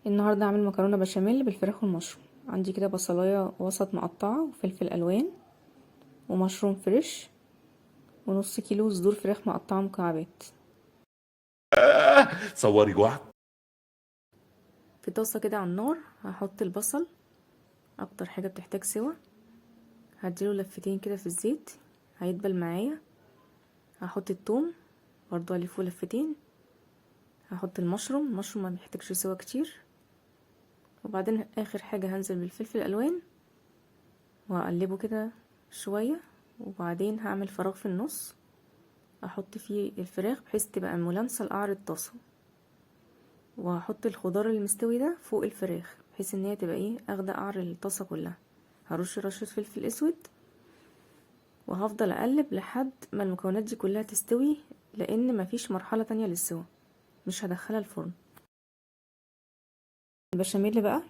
النهارده هعمل مكرونه بشاميل بالفراخ والمشروم. عندي كده بصلايه وسط مقطعه وفلفل الوان ومشروم فريش ونص كيلو صدور فراخ مقطعه مكعبات. صوري جوع. في طاسه كده على النار هحط البصل، اكتر حاجه بتحتاج سوا. هديله لفتين كده في الزيت هيدبل معايا. هحط الثوم برضو الفه لفتين. هحط المشروم ما بيحتاجش سوا كتير. وبعدين اخر حاجه هنزل بالفلفل الالوان وهقلبه كده شويه. وبعدين هعمل فراغ في النص احط فيه الفراخ بحيث تبقى ملامسه لقعر الطاسه، وهحط الخضار المستوي ده فوق الفراخ بحيث ان هي تبقى اخده قعر الطاسه كلها. هرش رشه فلفل اسود وهفضل اقلب لحد ما المكونات دي كلها تستوي، لان مفيش مرحله تانية للسوا، مش هدخلها الفرن. البشاميل بقى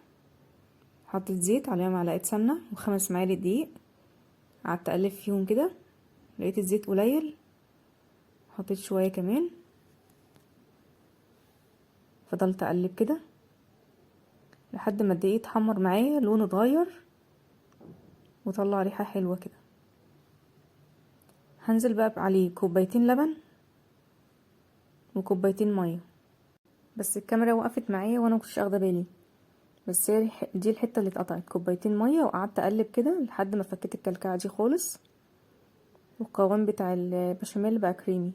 حطيت زيت عليها معلقه سمنه و5 معالق دقيق. قعدت اقلب فيهم كده، لقيت الزيت قليل حطيت شويه كمان. فضلت اقلب كده لحد ما الدقيق اتحمر معايا لونه اتغير وطلع ريحه حلوه كده. هنزل بقى عليه كوبايتين لبن وكوبايتين ميه. بس الكاميرا وقفت معايا وانا مكنتش اخده بالي، بس هي دي الحته اللي اتقطعت. كوبايتين ميه وقعدت اقلب كده لحد ما فكيت الكلكعه دي خالص، والقوام بتاع البشاميل بقى كريمي.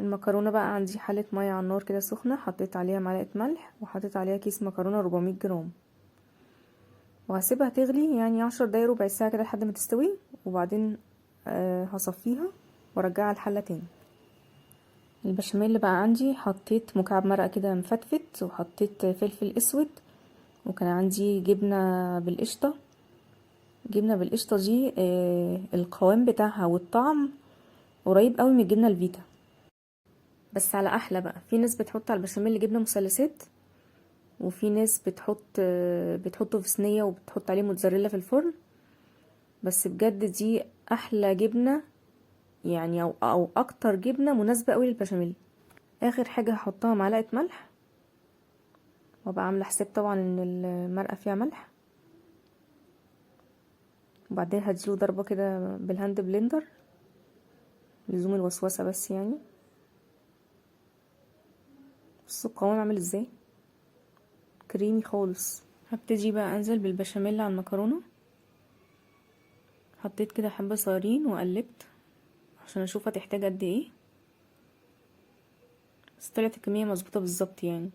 المكرونه بقى عندي حله ميه على النار كده سخنه، حطيت عليها معلقه ملح وحطيت عليها كيس مكرونه 400 جرام، وهسيبها تغلي يعني 10 دقايق ربع ساعه كده لحد ما تستوي. وبعدين هصفيها وارجعها الحله تاني. البشاميل اللي بقى عندي حطيت مكعب مرقه كده مفتفت، وحطيت فلفل اسود، وكان عندي جبنه بالقشطه. جبنه بالقشطه دي القوام بتاعها والطعم قريب قوي من الجبنه الفيتا، بس على احلى بقى. في ناس بتحط على البشاميل جبنه مثلثات، وفي ناس بتحطه في صينيه وبتحط عليه موتزاريلا في الفرن. بس بجد دي احلى جبنه يعني، او اكتر جبنه مناسبه قوي للبشاميل. اخر حاجه هحطها معلقه ملح، وابقى عامله حساب طبعا ان المرقه فيها ملح. وبعدين هديله ضربه كده بالهاند بلندر لزوم الوسوسه بس يعني. بصوا القوام عامل ازاي، كريمي خالص. هبتدي بقى انزل بالبشاميل على المكرونه. حطيت كده حبه صغيرين وقلبت عشان اشوف هتحتاج قد ايه، بس طلعت الكميه مظبوطه بالظبط يعني.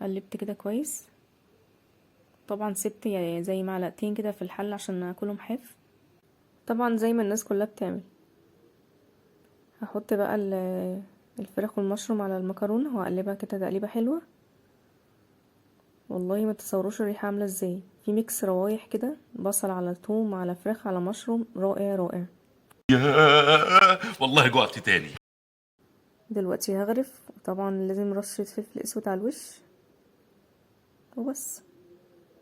قلبت كده كويس. طبعا سبت يعني زي معلقتين كده في الحل عشان اكلهم حاف، طبعا زي ما الناس كلها بتعمل. هحط بقى الفراخ والمشروم على المكرونه واقلبها كده تقليبه حلوه. والله ما تصوروش الريحه عامله ازاي، في ميكس روايح كده، بصل على ثوم على فراخ على مشروم، رائع رائع. والله جوعت تاني. دلوقتي هغرف، وطبعا لازم رشه فلفل اسود على الوش وبس.